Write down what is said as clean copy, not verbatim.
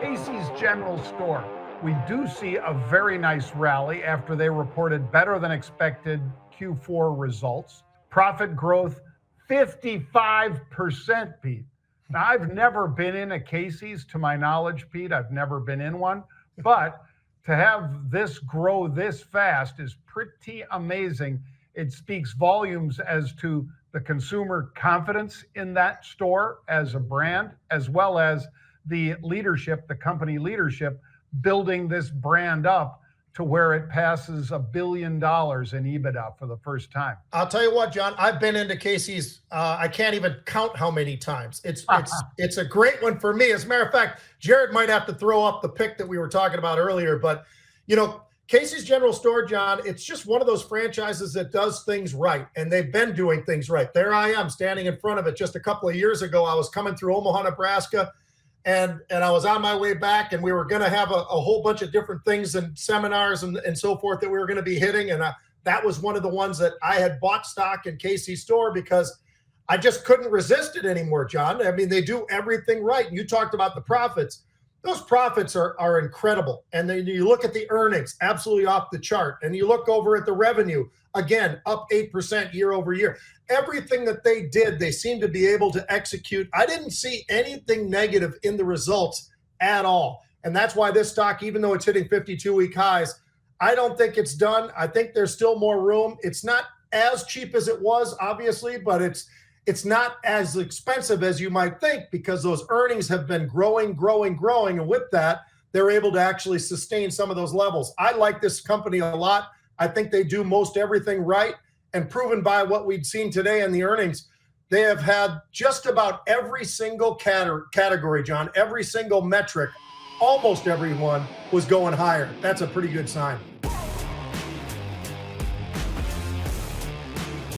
Casey's General Store. We do see a very nice rally after they reported better than expected Q4 results. Profit growth 55%, Pete. Now, I've never been in a Casey's, to my knowledge, Pete. I've never been in one. But to have this grow this fast is pretty amazing. It speaks volumes as to the consumer confidence in that store as a brand, as well as the leadership, the company leadership, building this brand up to where it passes $1 billion in EBITDA for the first time. I'll tell you what, John, I've been into Casey's. I can't even count how many times. It's a great one for me. As a matter of fact, Jared might have to throw up the pick that we were talking about earlier. But, Casey's General Store, John, it's just one of those franchises that does things right. And they've been doing things right. There I am standing in front of it. Just a couple of years ago, I was coming through Omaha, Nebraska. And I was on my way back, and we were going to have a whole bunch of different things and seminars and so forth that we were going to be hitting. And that was one of the ones that I had bought stock in Casey's store because I just couldn't resist it anymore, John. I mean, they do everything right. You talked about the profits. Those profits are incredible. And then you look at the earnings, absolutely off the chart. And you look over at the revenue, again, up 8% year over year. Everything that they did, they seem to be able to execute. I didn't see anything negative in the results at all. And that's why this stock, even though it's hitting 52-week highs, I don't think it's done. I think there's still more room. It's not as cheap as it was, obviously, but it's not as expensive as you might think because those earnings have been growing. And with that, they're able to actually sustain some of those levels. I like this company a lot. I think they do most everything right. And proven by what we'd seen today in the earnings, they have had just about every single category, John, every single metric, almost everyone was going higher. That's a pretty good sign.